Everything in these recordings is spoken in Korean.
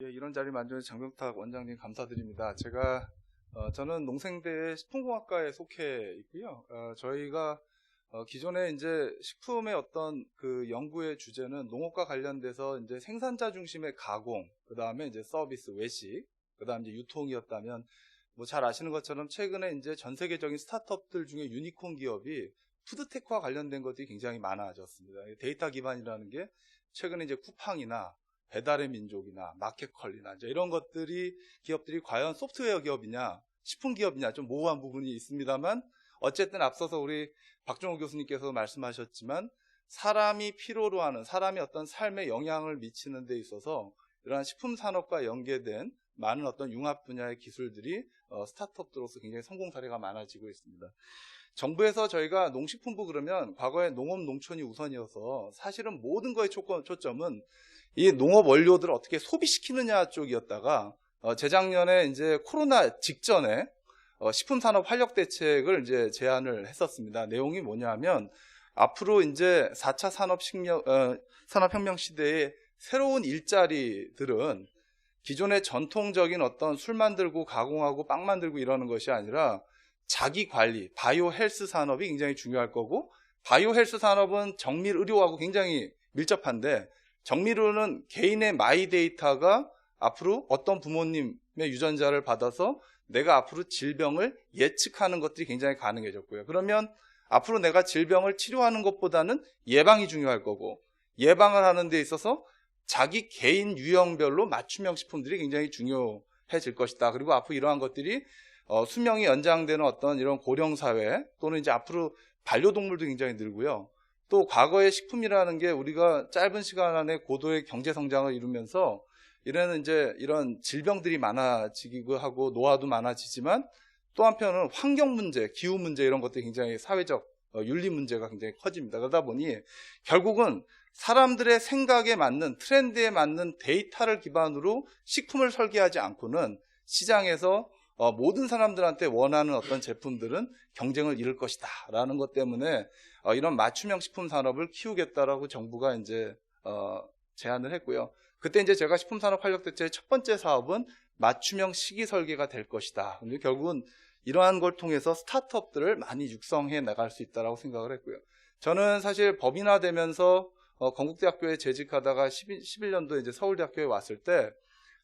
예, 이런 자리 만드는 장병탁 원장님 감사드립니다. 저는 농생대의 식품공학과에 속해 있고요. 저희가 기존에 이제 식품의 어떤 그 연구의 주제는 농업과 관련돼서 이제 생산자 중심의 가공, 그 다음에 이제 서비스, 외식, 그 다음에 이제 유통이었다면, 뭐 잘 아시는 것처럼 최근에 이제 전 세계적인 스타트업들 중에 유니콘 기업이 푸드테크와 관련된 것들이 굉장히 많아졌습니다. 데이터 기반이라는 게 최근에 이제 쿠팡이나 배달의 민족이나 마켓컬리나 이제 이런 기업들이 과연 소프트웨어 기업이냐, 식품 기업이냐 좀 모호한 부분이 있습니다만, 어쨌든 앞서서 우리 박종호 교수님께서 말씀하셨지만 사람이 필요로 하는, 사람의 어떤 삶에 영향을 미치는 데 있어서 이러한 식품 산업과 연계된 많은 어떤 융합 분야의 기술들이 스타트업들로서 굉장히 성공 사례가 많아지고 있습니다. 정부에서 저희가 농식품부 그러면 과거에 농업 농촌이 우선이어서 사실은 모든 거의 초점은 이 농업 원료들을 어떻게 소비시키느냐 쪽이었다가, 재작년에 이제 코로나 직전에 식품산업 활력 대책을 이제 제안을 했었습니다. 내용이 뭐냐면 앞으로 이제 4차 산업혁명 시대의 새로운 일자리들은 기존의 전통적인 어떤 술 만들고 가공하고 빵 만들고 이러는 것이 아니라 자기 관리, 바이오 헬스 산업이 굉장히 중요할 거고, 바이오 헬스 산업은 정밀 의료하고 굉장히 밀접한데, 정밀 의료는 개인의 마이 데이터가 앞으로 어떤 부모님의 유전자를 받아서 내가 앞으로 질병을 예측하는 것들이 굉장히 가능해졌고요. 그러면 앞으로 내가 질병을 치료하는 것보다는 예방이 중요할 거고, 예방을 하는 데 있어서 자기 개인 유형별로 맞춤형 식품들이 굉장히 중요해질 것이다. 그리고 앞으로 이러한 것들이 수명이 연장되는 어떤 이런 고령사회, 또는 이제 앞으로 반려동물도 굉장히 늘고요. 또 과거의 식품이라는 게 우리가 짧은 시간 안에 고도의 경제 성장을 이루면서 이런 질병들이 많아지기도 하고 노화도 많아지지만, 또 한편은 환경 문제, 기후 문제 이런 것들이 굉장히 사회적 윤리 문제가 굉장히 커집니다. 그러다 보니 결국은 사람들의 생각에 맞는, 트렌드에 맞는 데이터를 기반으로 식품을 설계하지 않고는 시장에서 모든 사람들한테 원하는 어떤 제품들은 경쟁을 잃을 것이다 라는 것 때문에 이런 맞춤형 식품 산업을 키우겠다라고 정부가 이제 제안을 했고요. 그때 이제 제가 식품산업 활력 대책의 첫 번째 사업은 맞춤형 식이 설계가 될 것이다. 근데 결국은 이러한 걸 통해서 스타트업들을 많이 육성해 나갈 수 있다라고 생각을 했고요. 저는 사실 법인화되면서 건국대학교에 재직하다가 11년도에 이제 서울대학교에 왔을 때,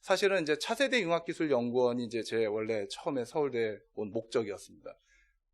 사실은 이제 차세대 융합기술연구원이 이제 제 원래 처음에 서울대에 온 목적이었습니다.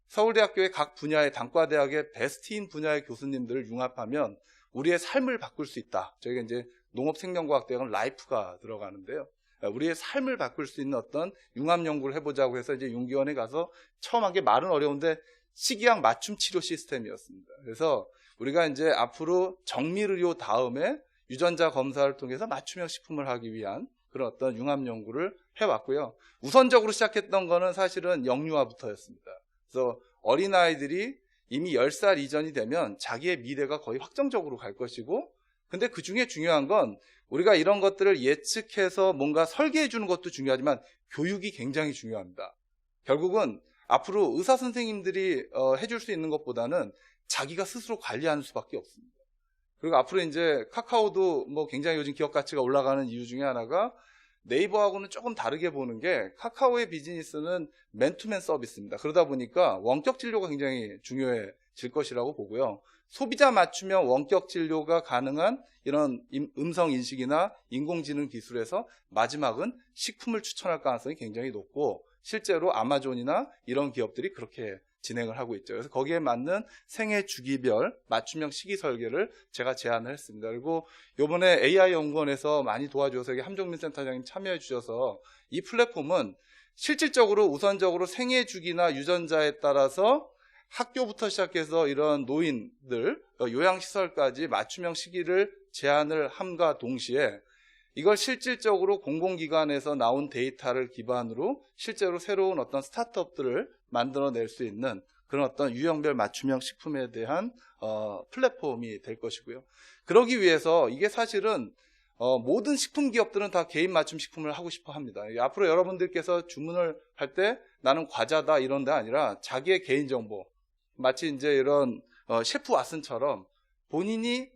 서울대학교의 각 분야의 단과대학의 베스트인 분야의 교수님들을 융합하면 우리의 삶을 바꿀 수 있다. 저희가 이제 농업생명과학대학은 라이프가 들어가는데요. 우리의 삶을 바꿀 수 있는 어떤 융합 연구를 해보자고 해서 이제 융기원에 가서 처음 한 게 말은 어려운데 식이약 맞춤 치료 시스템이었습니다. 그래서 우리가 이제 앞으로 정밀의료 다음에 유전자 검사를 통해서 맞춤형 식품을 하기 위한 그런 어떤 융합 연구를 해왔고요. 우선적으로 시작했던 거는 사실은 영유아부터였습니다. 그래서 어린아이들이 이미 10살 이전이 되면 자기의 미래가 거의 확정적으로 갈 것이고, 근데 그 중에 중요한 건 우리가 이런 것들을 예측해서 뭔가 설계해 주는 것도 중요하지만 교육이 굉장히 중요합니다. 결국은 앞으로 의사 선생님들이 해줄 수 있는 것보다는 자기가 스스로 관리하는 수밖에 없습니다. 그리고 앞으로 이제 카카오도 뭐 굉장히 요즘 기업 가치가 올라가는 이유 중에 하나가 네이버하고는 조금 다르게 보는 게, 카카오의 비즈니스는 맨투맨 서비스입니다. 그러다 보니까 원격 진료가 굉장히 중요해질 것이라고 보고요. 소비자 맞춤형 원격 진료가 가능한 이런 음성 인식이나 인공지능 기술에서 마지막은 식품을 추천할 가능성이 굉장히 높고, 실제로 아마존이나 이런 기업들이 그렇게 진행을 하고 있죠. 그래서 거기에 맞는 생애 주기별 맞춤형 식이 설계를 제가 제안을 했습니다. 그리고 이번에 AI 연구원에서 많이 도와주셔서 여기 함종민 센터장님 참여해 주셔서 이 플랫폼은 실질적으로 우선적으로 생애 주기나 유전자에 따라서 학교부터 시작해서 이런 노인들, 요양시설까지 맞춤형 시기를 제안을 함과 동시에 이걸 실질적으로 공공기관에서 나온 데이터를 기반으로 실제로 새로운 어떤 스타트업들을 만들어낼 수 있는 그런 어떤 유형별 맞춤형 식품에 대한 플랫폼이 될 것이고요. 그러기 위해서 이게 사실은 모든 식품 기업들은 다 개인 맞춤 식품을 하고 싶어 합니다. 앞으로 여러분들께서 주문을 할 때 나는 과자다 이런 데 아니라 자기의 개인정보, 마치 이제 이런 셰프 왓슨처럼 본인이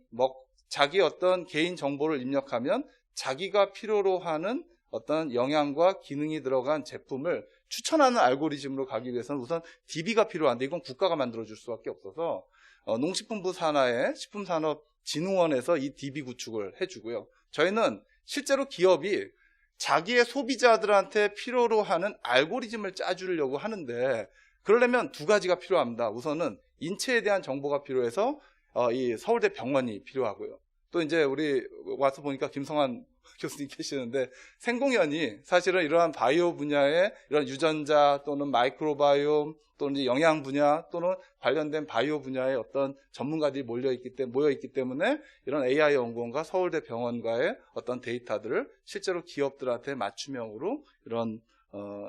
자기의 어떤 개인 정보를 입력하면 자기가 필요로 하는 어떤 영양과 기능이 들어간 제품을 추천하는 알고리즘으로 가기 위해서는 우선 DB가 필요한데 이건 국가가 만들어줄 수밖에 없어서 농식품부 산하의 식품산업진흥원에서 이 DB 구축을 해주고요. 저희는 실제로 기업이 자기의 소비자들한테 필요로 하는 알고리즘을 짜주려고 하는데 그러려면 두 가지가 필요합니다. 우선은 인체에 대한 정보가 필요해서 이 서울대 병원이 필요하고요. 또 이제 우리 와서 보니까 김성환 교수님 계시는데 생공연이 사실은 이러한 바이오 분야의 이런 유전자 또는 마이크로바이옴 또는 이제 영양 분야 또는 관련된 바이오 분야의 어떤 전문가들이 모여 있기 때문에 이런 AI 연구원과 서울대 병원과의 어떤 데이터들을 실제로 기업들한테 맞춤형으로 이런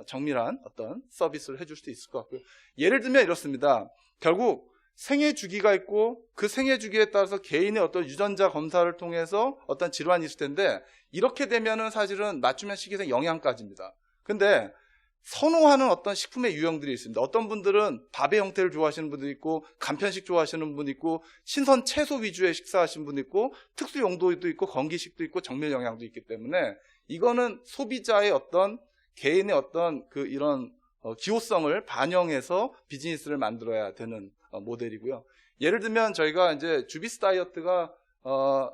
정밀한 어떤 서비스를 해줄 수 있을 것 같고요. 예를 들면 이렇습니다. 결국 생애 주기가 있고 그 생애 주기에 따라서 개인의 어떤 유전자 검사를 통해서 어떤 질환이 있을 텐데 이렇게 되면은 사실은 맞춤형 식이생 영양까지입니다. 근데 선호하는 어떤 식품의 유형들이 있습니다. 어떤 분들은 밥의 형태를 좋아하시는 분도 있고 간편식 좋아하시는 분도 있고 신선 채소 위주의 식사하시는 분도 있고 특수 용도도 있고 건기식도 있고 정밀 영양도 있기 때문에 이거는 소비자의 어떤 개인의 어떤 그 이런 기호성을 반영해서 비즈니스를 만들어야 되는 모델이고요. 예를 들면 저희가 이제 주비스 다이어트가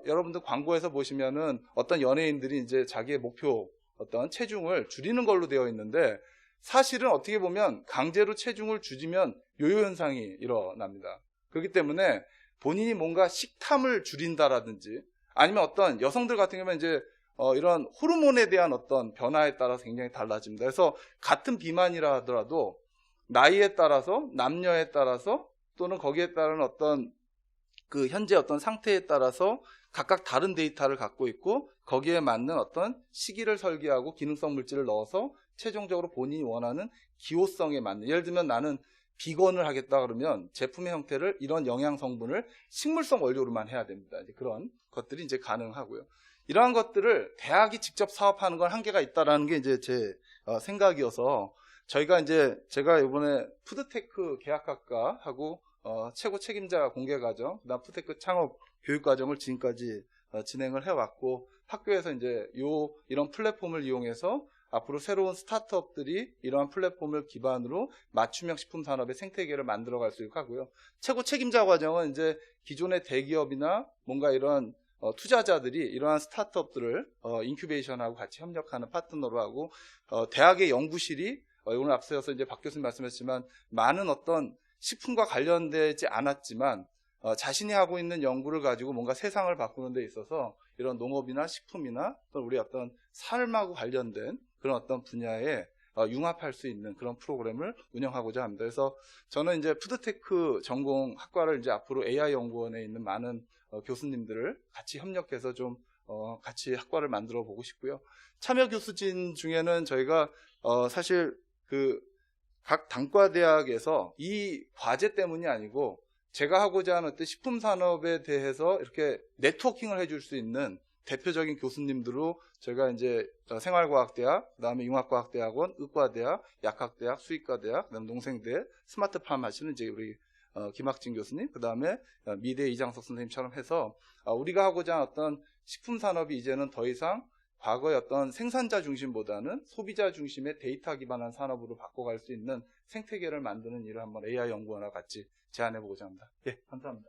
여러분들 광고에서 보시면은 어떤 연예인들이 이제 자기의 목표 어떤 체중을 줄이는 걸로 되어 있는데 사실은 어떻게 보면 강제로 체중을 줄이면 요요 현상이 일어납니다. 그렇기 때문에 본인이 뭔가 식탐을 줄인다라든지 아니면 어떤 여성들 같은 경우는 이제 이런 호르몬에 대한 어떤 변화에 따라서 굉장히 달라집니다. 그래서 같은 비만이라 하더라도 나이에 따라서 남녀에 따라서 또는 거기에 따른 어떤 그 현재 어떤 상태에 따라서 각각 다른 데이터를 갖고 있고 거기에 맞는 어떤 시기를 설계하고 기능성 물질을 넣어서 최종적으로 본인이 원하는 기호성에 맞는 예를 들면 나는 비건을 하겠다 그러면 제품의 형태를 이런 영양 성분을 식물성 원료로만 해야 됩니다. 이제 그런 것들이 이제 가능하고요. 이러한 것들을 대학이 직접 사업하는 건 한계가 있다라는 게 이제 제 생각이어서 저희가 이제 제가 이번에 푸드테크 계약학과하고 최고 책임자 공개과정, 그다음 푸드테크 창업 교육과정을 지금까지 진행을 해왔고 학교에서 이제 이런 플랫폼을 이용해서 앞으로 새로운 스타트업들이 이러한 플랫폼을 기반으로 맞춤형 식품 산업의 생태계를 만들어갈 수 있게 하고요. 최고 책임자 과정은 이제 기존의 대기업이나 뭔가 이런 투자자들이 이러한 스타트업들을 인큐베이션하고 같이 협력하는 파트너로 하고 대학의 연구실이 오늘 앞서서 이제 박 교수님 말씀하셨지만 많은 어떤 식품과 관련되지 않았지만 자신이 하고 있는 연구를 가지고 뭔가 세상을 바꾸는 데 있어서 이런 농업이나 식품이나 또 우리 어떤 삶하고 관련된 그런 어떤 분야에 융합할 수 있는 그런 프로그램을 운영하고자 합니다. 그래서 저는 이제 푸드테크 전공 학과를 이제 앞으로 AI 연구원에 있는 많은 교수님들을 같이 협력해서 좀 같이 학과를 만들어 보고 싶고요. 참여 교수진 중에는 저희가 사실 그 각 단과대학에서 이 과제 때문이 아니고 제가 하고자 하는 어떤 식품 산업에 대해서 이렇게 네트워킹을 해줄 수 있는 대표적인 교수님들로 저희가 이제 생활과학대학, 그다음에 융합과학대학원, 의과대학, 약학대학, 수의과대학, 그다음 농생대, 스마트팜 하시는 이제 우리 김학진 교수님, 그다음에 미대 이장석 선생님처럼 해서 우리가 하고자 하는 어떤 식품 산업이 이제는 더 이상 과거의 어떤 생산자 중심보다는 소비자 중심의 데이터 기반한 산업으로 바꿔갈 수 있는 생태계를 만드는 일을 한번 AI 연구원과 같이 제안해보고자 합니다. 예, 감사합니다.